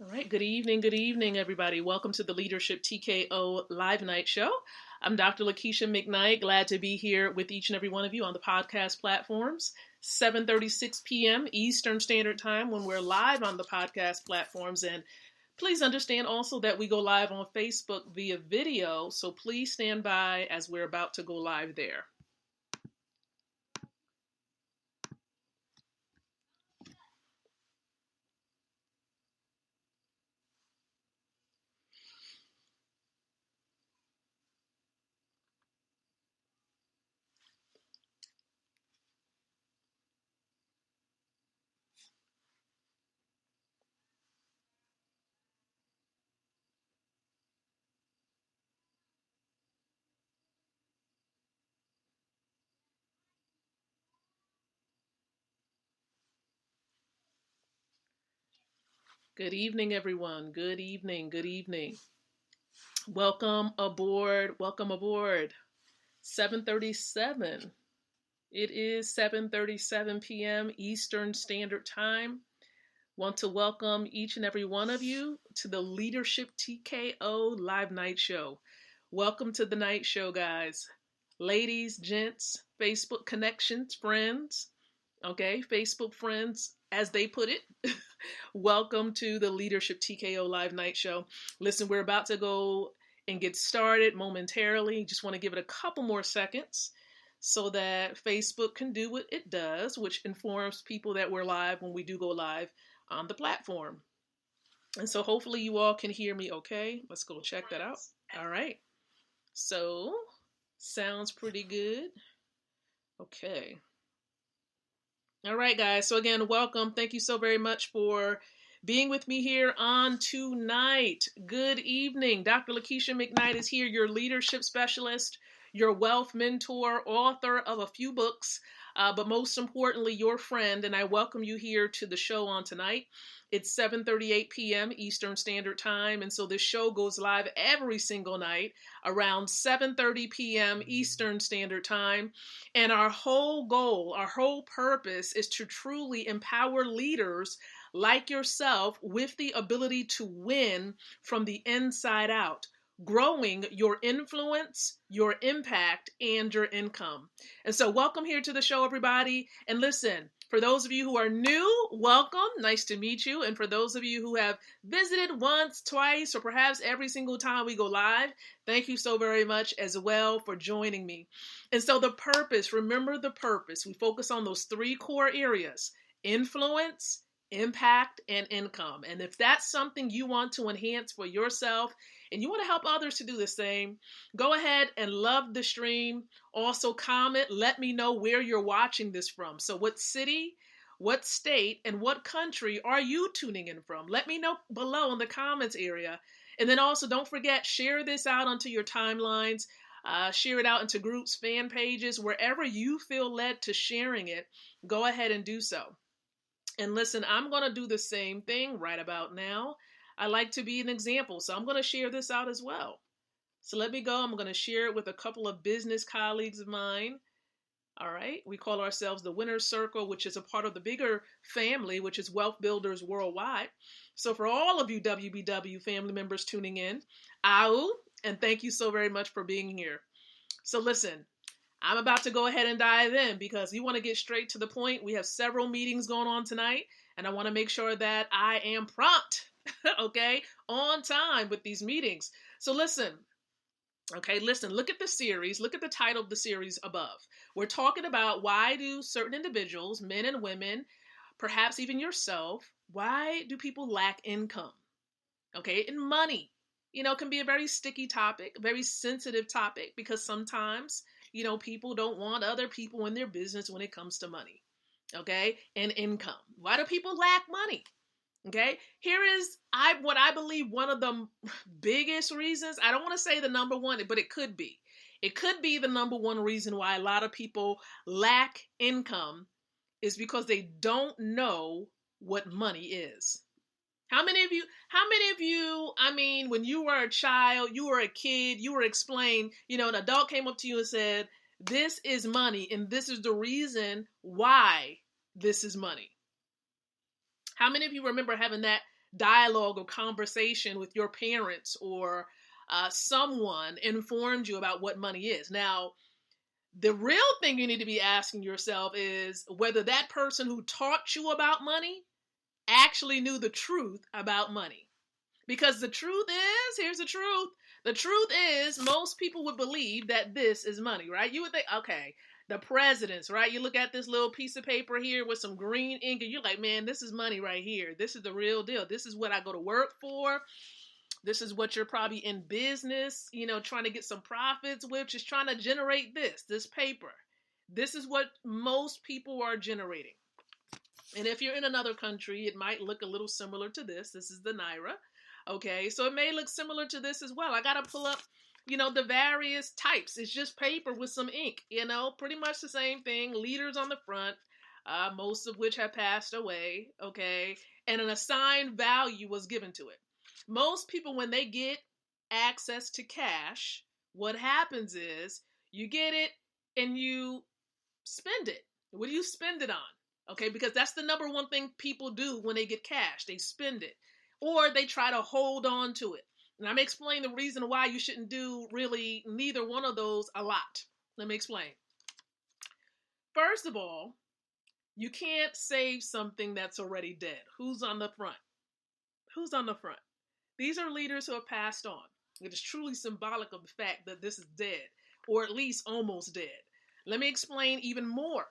All right, good evening, everybody. Welcome to the Leadership TKO Live Night Show. I'm Dr. Lakeisha McKnight, glad to be here with each and every one of you on the podcast platforms. 7:36 p.m. Eastern Standard Time when we're live on the podcast platforms. And please understand also that we go live on Facebook via video, so please stand by as we're about to go live there. Good evening, everyone. Good evening. Good evening. Welcome aboard. Welcome aboard. 7:37. It is 7:37 p.m. Eastern Standard Time. Want to welcome each and every one of you to the Leadership TKO Live Night Show. Welcome to the night show, guys. Ladies, gents, Facebook connections, friends. Okay, Facebook friends, as they put it. Welcome to the Leadership TKO Live Night Show. Listen, we're about to go and get started momentarily. Just want to give it a couple more seconds so that Facebook can do what it does, which informs people that we're live when we do go live on the platform. And so hopefully you all can hear me okay. Let's go check that out. All right. So, sounds pretty good. Okay. All right, guys. So again, welcome. Thank you so very much for being with me here on tonight. Good evening. Dr. Lakeisha McKnight is here, your leadership specialist, your wealth mentor, author of a few books, but most importantly, your friend. And I welcome you here to the show on tonight. It's 7:38 p.m. Eastern Standard Time. And so this show goes live every single night around 7:30 p.m. Eastern Standard Time. And our whole goal, our whole purpose is to truly empower leaders like yourself with the ability to win from the inside out, growing your influence, your impact, and your income. And so welcome here to the show, everybody. And listen, for those of you who are new, welcome. Nice to meet you. And for those of you who have visited once, twice, or perhaps every single time we go live, thank you so very much as well for joining me. And so the purpose, remember the purpose. We focus on those three core areas: influence, impact, and income. And if that's something you want to enhance for yourself and you want to help others to do the same, go ahead and love the stream. Also comment, let me know where you're watching this from. So what city, what state, and what country are you tuning in from? Let me know below in the comments area. And then also don't forget, share this out onto your timelines. Share it out into groups, fan pages, wherever you feel led to sharing it, go ahead and do so. And listen, I'm going to do the same thing right about now. I like to be an example, so I'm going to share this out as well. So let me go. I'm going to share it with a couple of business colleagues of mine. All right. We call ourselves the Winner's Circle, which is a part of the bigger family, which is Wealth Builders Worldwide. So for all of you WBW family members tuning in, au, and thank you so very much for being here. So listen, I'm about to go ahead and dive in because we want to get straight to the point. We have several meetings going on tonight, and I want to make sure that I am prompt, okay, on time with these meetings. So listen, look at the series. Look at the title of the series above. We're talking about why do certain individuals, men and women, perhaps even yourself, why do people lack income? Okay, and money, can be a very sticky topic, a very sensitive topic, because sometimes people don't want other people in their business when it comes to money, okay, and income. Why do people lack money? Okay, here is what I believe one of the biggest reasons. I don't want to say the number one, but it could be. It could be the number one reason why a lot of people lack income is because they don't know what money is. How many of you, when you were a child, you were a kid, you were explained, an adult came up to you and said, this is money, and this is the reason why this is money. How many of you remember having that dialogue or conversation with your parents or someone informed you about what money is. Now, the real thing you need to be asking yourself is whether that person who taught you about money actually knew the truth about money. Because the truth is, here's the truth is most people would believe that this is money, right? You would think, okay, the presidents, right? You look at this little piece of paper here with some green ink and you're like, man, this is money right here. This is the real deal. This is what I go to work for. This is what you're probably in business, trying to get some profits with, just trying to generate this paper. This is what most people are generating. And if you're in another country, it might look a little similar to this. This is the Naira. Okay, so it may look similar to this as well. I got to pull up, the various types. It's just paper with some ink, pretty much the same thing. Leaders on the front, most of which have passed away, okay, and an assigned value was given to it. Most people, when they get access to cash, what happens is you get it and you spend it. What do you spend it on? Okay, because that's the number one thing people do when they get cash. They spend it. Or they try to hold on to it. And I'm explaining the reason why you shouldn't do really neither one of those a lot. Let me explain. First of all, you can't save something that's already dead. Who's on the front? Who's on the front? These are leaders who have passed on. It is truly symbolic of the fact that this is dead, or at least almost dead. Let me explain even more.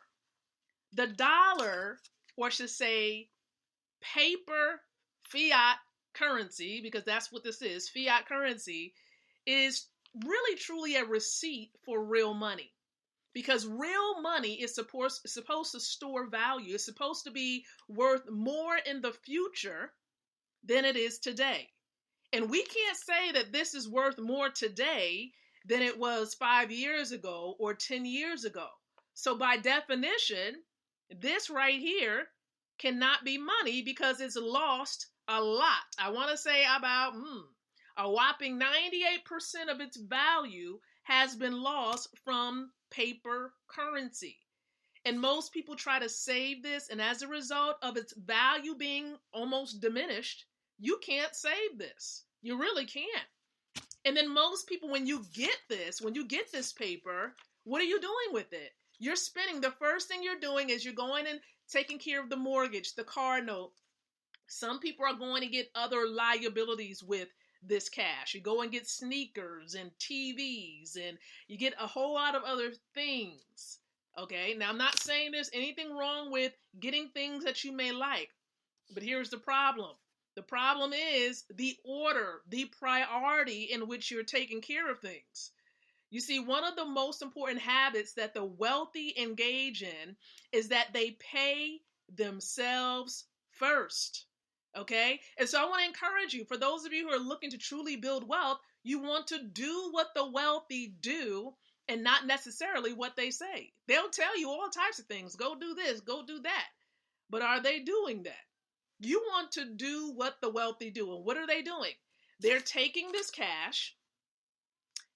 The dollar, or I should say paper fiat currency, because that's what this is, fiat currency, is really truly a receipt for real money. Because real money is supposed to store value. It's supposed to be worth more in the future than it is today. And we can't say that this is worth more today than it was 5 years ago or 10 years ago. So by definition, this right here cannot be money because it's lost a lot. I want to say about a whopping 98% of its value has been lost from paper currency. And most people try to save this, and as a result of its value being almost diminished, you can't save this. You really can't. And then most people, when you get this paper, what are you doing with it? You're spending, the first thing you're doing is you're going and taking care of the mortgage, the car note. Some people are going to get other liabilities with this cash. You go and get sneakers and TVs and you get a whole lot of other things. Okay, now I'm not saying there's anything wrong with getting things that you may like, but here's the problem. The problem is the order, the priority in which you're taking care of things. You see, one of the most important habits that the wealthy engage in is that they pay themselves first. Okay? And so I want to encourage you, for those of you who are looking to truly build wealth, you want to do what the wealthy do and not necessarily what they say. They'll tell you all types of things. Go do this, go do that. But are they doing that? You want to do what the wealthy do. And what are they doing? They're taking this cash,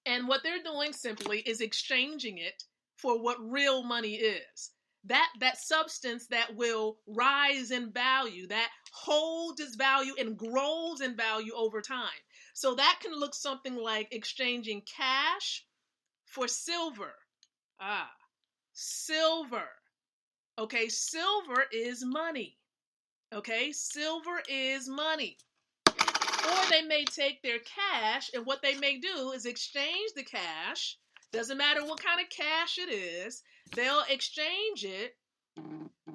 and what they're doing simply is exchanging it for what real money is. That substance that will rise in value, that holds its value and grows in value over time. So that can look something like exchanging cash for silver. Silver. Okay, silver is money. Okay, silver is money. Or they may take their cash, and what they may do is exchange the cash. Doesn't matter what kind of cash it is. They'll exchange it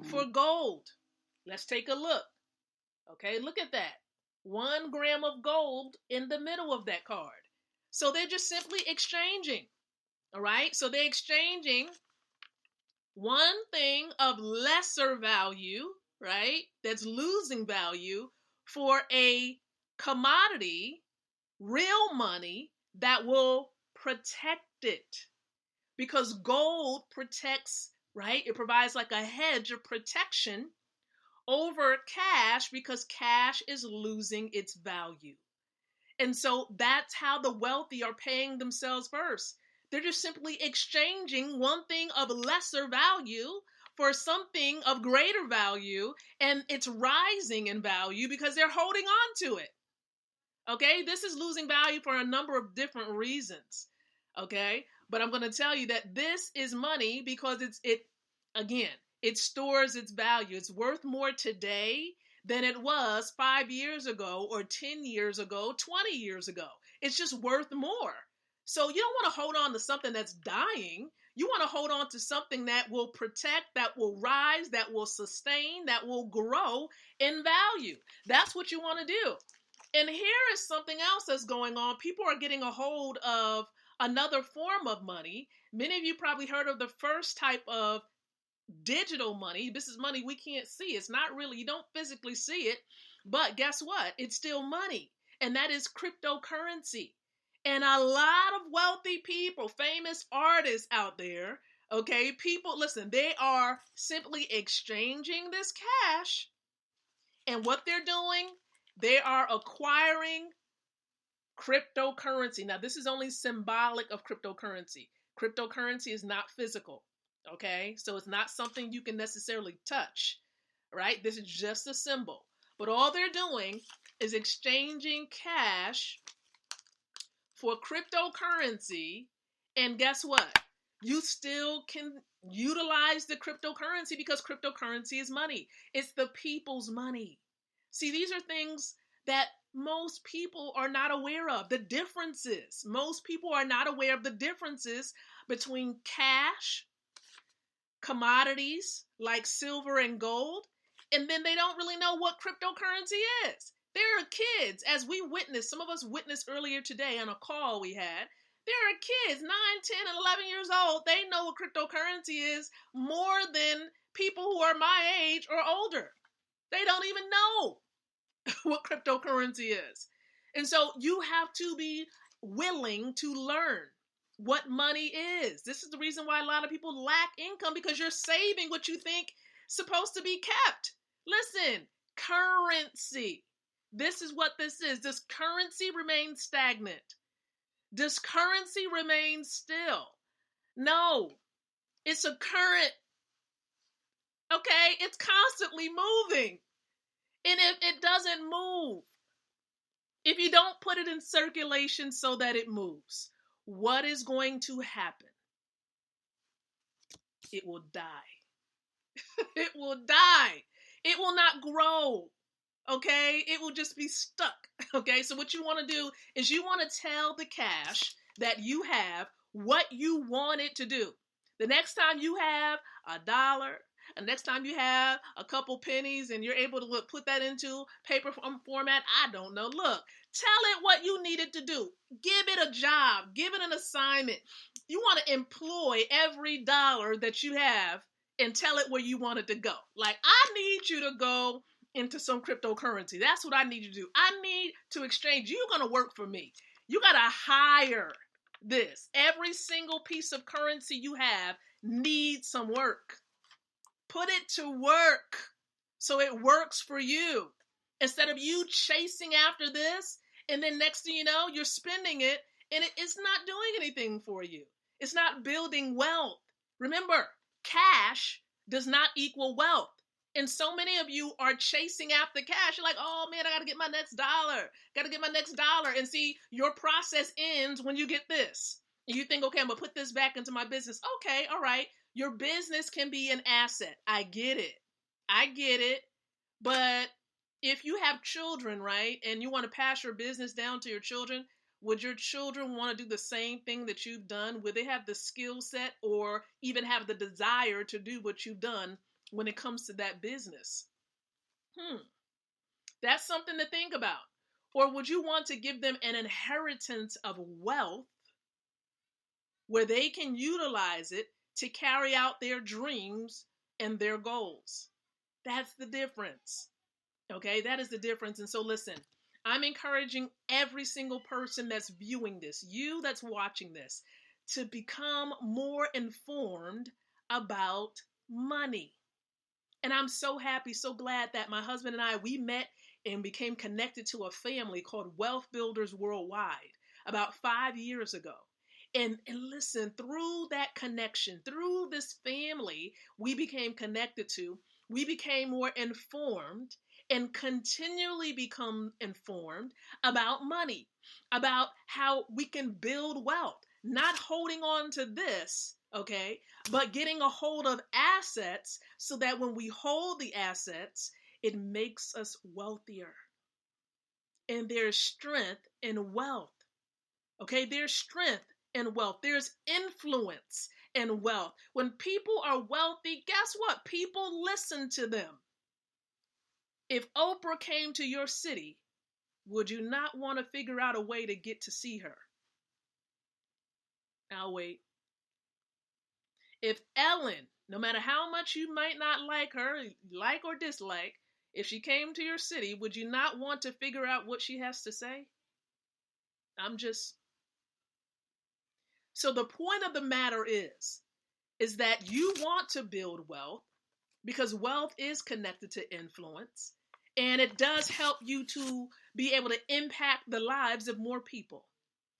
for gold. Let's take a look. Okay, look at that. 1 gram of gold in the middle of that card. So they're just simply exchanging. All right, so they're exchanging one thing of lesser value, right, that's losing value, for a commodity, real money, that will protect it. Because gold protects, right? It provides like a hedge of protection over cash because cash is losing its value. And so that's how the wealthy are paying themselves first. They're just simply exchanging one thing of lesser value for something of greater value, and it's rising in value because they're holding on to it. Okay, this is losing value for a number of different reasons. Okay, but I'm going to tell you that this is money because it stores its value. It's worth more today than it was 5 years ago or 10 years ago, 20 years ago. It's just worth more. So you don't want to hold on to something that's dying. You want to hold on to something that will protect, that will rise, that will sustain, that will grow in value. That's what you want to do. And here is something else that's going on. People are getting a hold of another form of money. Many of you probably heard of the first type of digital money. This is money we can't see. It's not really, you don't physically see it, but guess what? It's still money. And that is cryptocurrency. And a lot of wealthy people, famous artists out there, okay, people, listen, they are simply exchanging this cash. And what they're doing, they are acquiring cryptocurrency. Now, this is only symbolic of cryptocurrency. Cryptocurrency is not physical, okay? So it's not something you can necessarily touch, right? This is just a symbol. But all they're doing is exchanging cash for cryptocurrency. And guess what? You still can utilize the cryptocurrency because cryptocurrency is money. It's the people's money. See, these are things that most people are not aware of. The differences. Most people are not aware of the differences between cash, commodities like silver and gold, and then they don't really know what cryptocurrency is. There are kids, as we witnessed, some of us witnessed earlier today on a call we had, there are kids, 9, 10, and 11 years old. They know what cryptocurrency is more than people who are my age or older. They don't even know what cryptocurrency is. And so you have to be willing to learn what money is. This is the reason why a lot of people lack income, because you're saving what you think is supposed to be kept. Listen, currency. This is what this is. Does currency remain stagnant? Does currency remain still? No. It's a current. Okay? It's constantly moving. And if it doesn't move, if you don't put it in circulation so that it moves, what is going to happen? It will die. It will die. It will not grow. Okay? It will just be stuck. Okay? So what you want to do is you want to tell the cash that you have what you want it to do. The next time you have $1, and next time you have a couple pennies and you're able to put that into paper format, I don't know. Look, tell it what you need it to do. Give it a job. Give it an assignment. You want to employ every dollar that you have and tell it where you want it to go. Like, I need you to go into some cryptocurrency. That's what I need you to do. I need to exchange. You're going to work for me. You got to hire this. Every single piece of currency you have needs some work. Put it to work so it works for you. Instead of you chasing after this, and then next thing you know, you're spending it, and it's not doing anything for you. It's not building wealth. Remember, cash does not equal wealth. And so many of you are chasing after cash. You're like, oh man, I got to get my next dollar. Got to get my next dollar. And see, your process ends when you get this. And you think, okay, I'm going to put this back into my business. Okay, all right. Your business can be an asset. I get it. I get it. But if you have children, right, and you want to pass your business down to your children, would your children want to do the same thing that you've done? Would they have the skill set or even have the desire to do what you've done when it comes to that business? That's something to think about. Or would you want to give them an inheritance of wealth where they can utilize it to carry out their dreams and their goals? That's the difference. Okay, that is the difference. And so listen, I'm encouraging every single person that's viewing this, you that's watching this, to become more informed about money. And I'm so happy, so glad that my husband and I, we met and became connected to a family called Wealth Builders Worldwide about 5 years ago. And listen, through that connection, through this family we became connected to, we became more informed and continually become informed about money, about how we can build wealth, not holding on to this, okay, but getting a hold of assets so that when we hold the assets, it makes us wealthier. And there's strength in wealth. Okay, there's strength in wealth. There's influence in wealth. When people are wealthy, guess what? People listen to them. If Oprah came to your city, would you not want to figure out a way to get to see her? I'll wait. If Ellen, no matter how much you might not like her, like or dislike, if she came to your city, would you not want to figure out what she has to say? I'm just... So the point of the matter is that you want to build wealth because wealth is connected to influence, and it does help you to be able to impact the lives of more people.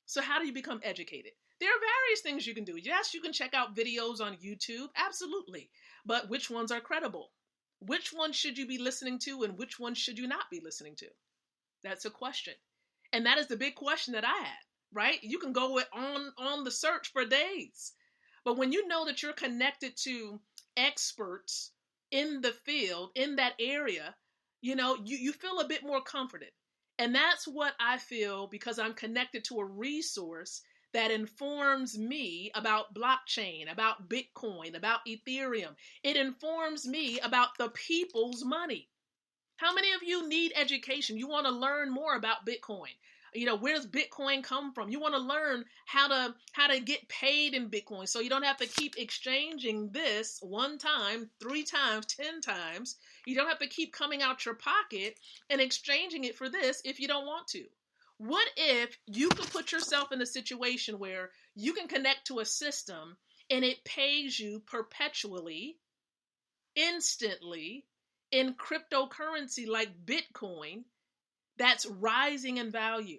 So how do you become educated? There are various things you can do. Yes, you can check out videos on YouTube, absolutely. But which ones are credible? Which ones should you be listening to and which ones should you not be listening to? That's a question. And that is the big question that I had, right? You can go on the search for days. But when you know that you're connected to experts in the field, in that area, you feel a bit more comforted. And that's what I feel because I'm connected to a resource that informs me about blockchain, about Bitcoin, about Ethereum. It informs me about the people's money. How many of you need education? You want to learn more about Bitcoin. Where does Bitcoin come from? You want to learn how to get paid in Bitcoin so you don't have to keep exchanging this one time, 3 times, 10 times. You don't have to keep coming out your pocket and exchanging it for this if you don't want to. What if you could put yourself in a situation where you can connect to a system and it pays you perpetually, instantly, in cryptocurrency like Bitcoin that's rising in value?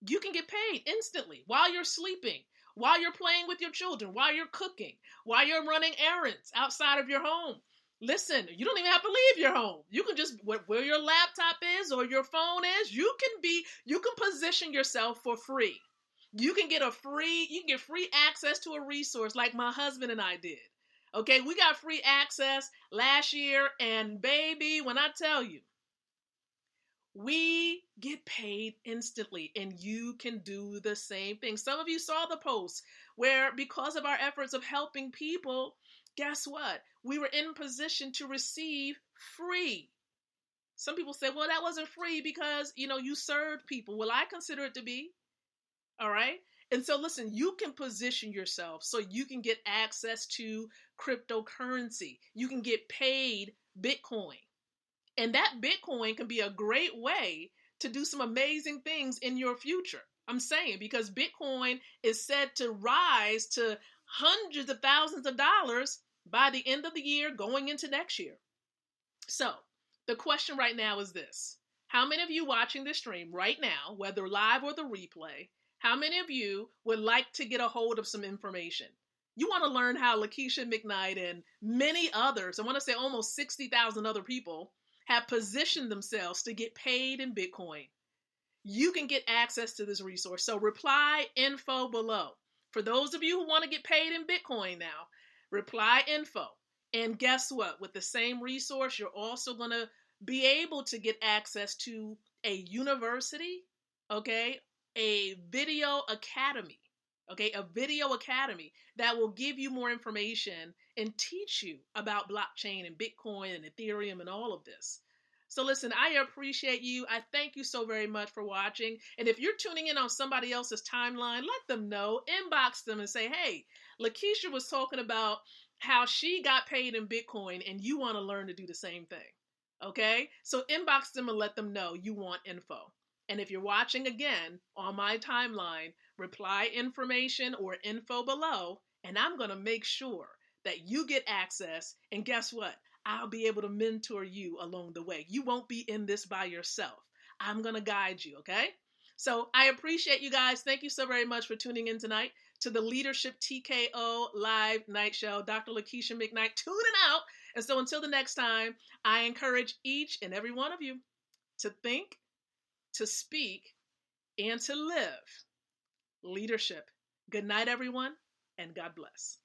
You can get paid instantly while you're sleeping, while you're playing with your children, while you're cooking, while you're running errands outside of your home. Listen, you don't even have to leave your home. You can just, where your laptop is or your phone is, you can position yourself for free. You can get free access to a resource like my husband and I did. Okay, we got free access last year, and baby, when I tell you, we get paid instantly, and you can do the same thing. Some of you saw the post where, because of our efforts of helping people, guess what? We were in position to receive free. Some people say, well, that wasn't free because, you served people. Well, I consider it to be. All right. And so listen, you can position yourself so you can get access to cryptocurrency. You can get paid Bitcoin. And that Bitcoin can be a great way to do some amazing things in your future. I'm saying, because Bitcoin is said to rise to hundreds of thousands of dollars by the end of the year going into next year. So the question right now is this. How many of you watching this stream right now, whether live or the replay, how many of you would like to get a hold of some information? You want to learn how Lakeisha McKnight and many others, I want to say almost 60,000 other people, have positioned themselves to get paid in Bitcoin. You can get access to this resource. So reply info below. For those of you who want to get paid in Bitcoin now, reply info. And guess what? With the same resource, you're also going to be able to get access to a university, okay? A video academy, okay? A video academy that will give you more information and teach you about blockchain and Bitcoin and Ethereum and all of this. So listen, I appreciate you. I thank you so very much for watching. And if you're tuning in on somebody else's timeline, let them know, inbox them and say, hey, Lakeisha was talking about how she got paid in Bitcoin and you want to learn to do the same thing. Okay? So inbox them and let them know you want info. And if you're watching again on my timeline, reply information or info below, and I'm going to make sure that you get access. And guess what? I'll be able to mentor you along the way. You won't be in this by yourself. I'm going to guide you, okay? So I appreciate you guys. Thank you so very much for tuning in tonight to the Leadership TKO Live Night Show. Dr. Lakeisha McKnight tuning out. And so until the next time, I encourage each and every one of you to think, to speak, and to live leadership. Good night, everyone, and God bless.